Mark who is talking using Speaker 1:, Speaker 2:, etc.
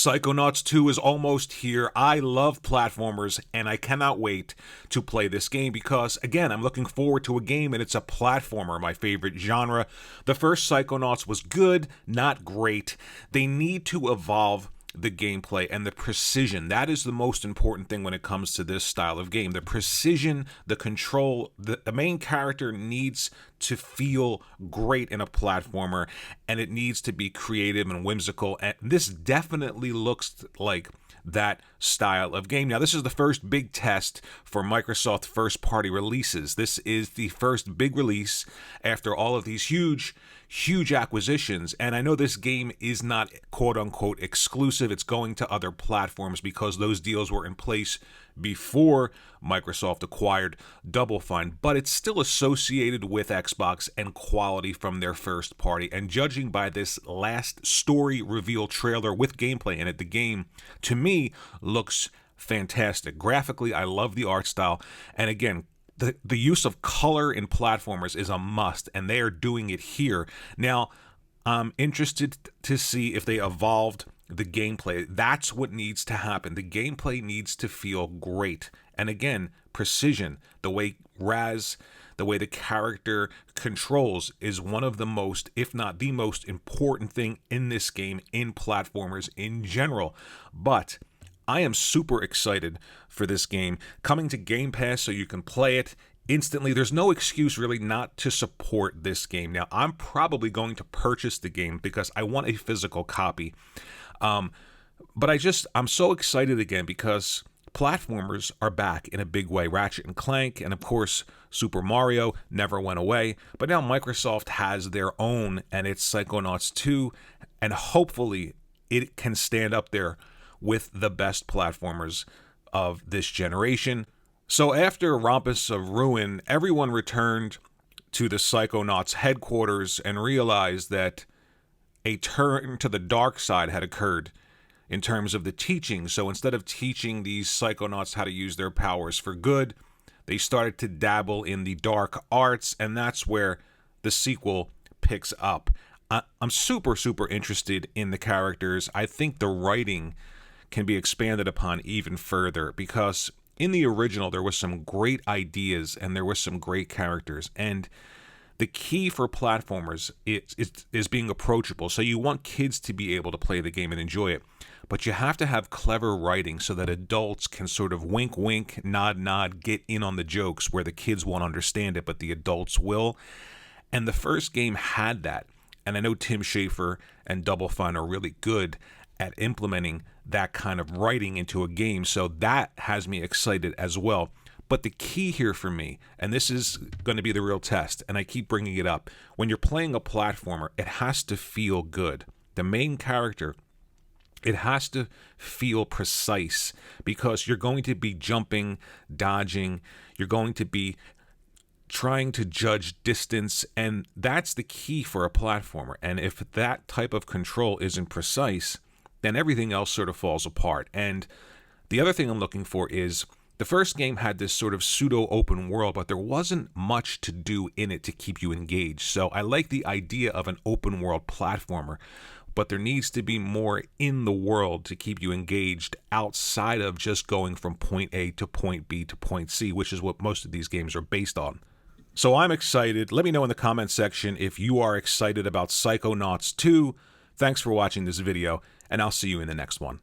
Speaker 1: Psychonauts 2 is almost here. I love platformers, and I cannot wait to play this game because, again, I'm looking forward to a game, and it's a platformer, my favorite genre. The first Psychonauts was good, not great. They need to evolve the gameplay and the precision. That is the most important thing when it comes to this style of game. The precision, the control, the main character needs to feel great in a platformer, and it needs to be creative and whimsical, and this definitely looks like that style of game. Now, this is the first big test for Microsoft first-party releases. This is the first big release after all of these huge acquisitions, and I know this game is not quote-unquote exclusive. It's going to other platforms because those deals were in place before Microsoft acquired Double Fine, but it's still associated with Xbox and quality from their first party. And judging by this last story reveal trailer with gameplay in it, the game, to me, looks fantastic. Graphically, I love the art style, and again, the use of color in platformers is a must, and they are doing it here. Now, I'm interested to see if they evolved the gameplay. That's what needs to happen. The gameplay needs to feel great. And again, precision, the way the character controls is one of the most, if not the most important thing in this game, in platformers in general. But I am super excited for this game coming to Game Pass so you can play it instantly. There's no excuse really not to support this game. Now, I'm probably going to purchase the game because I want a physical copy. But I'm so excited again because platformers are back in a big way. Ratchet and Clank and, of course, Super Mario never went away. But now Microsoft has their own, and it's Psychonauts 2, and hopefully it can stand up there with the best platformers of this generation. So after Rompus of Ruin, everyone returned to the Psychonauts headquarters and realized that a turn to the dark side had occurred in terms of the teaching. So instead of teaching these Psychonauts how to use their powers for good, they started to dabble in the dark arts, and that's where the sequel picks up. I'm super interested in the characters. I think the writing can be expanded upon even further because in the original there was some great ideas and there was some great characters, and the key for platformers is being approachable. So you want kids to be able to play the game and enjoy it, but you have to have clever writing so that adults can sort of wink wink, nod nod, get in on the jokes where the kids won't understand it but the adults will. And the first game had that, and I know Tim Schafer and Double Fine are really good at implementing that kind of writing into a game, so that has me excited as well. But the key here for me, and this is going to be the real test, and I keep bringing it up, when you're playing a platformer, it has to feel good. The main character, it has to feel precise because you're going to be jumping, dodging, you're going to be trying to judge distance, and that's the key for a platformer. And if that type of control isn't precise, then everything else sort of falls apart. And the other thing I'm looking for is the first game had this sort of pseudo open world, but there wasn't much to do in it to keep you engaged. So I like the idea of an open world platformer, but there needs to be more in the world to keep you engaged outside of just going from point A to point B to point C, which is what most of these games are based on. So I'm excited. Let me know in the comment section if you are excited about Psychonauts 2. Thanks for watching this video, and I'll see you in the next one.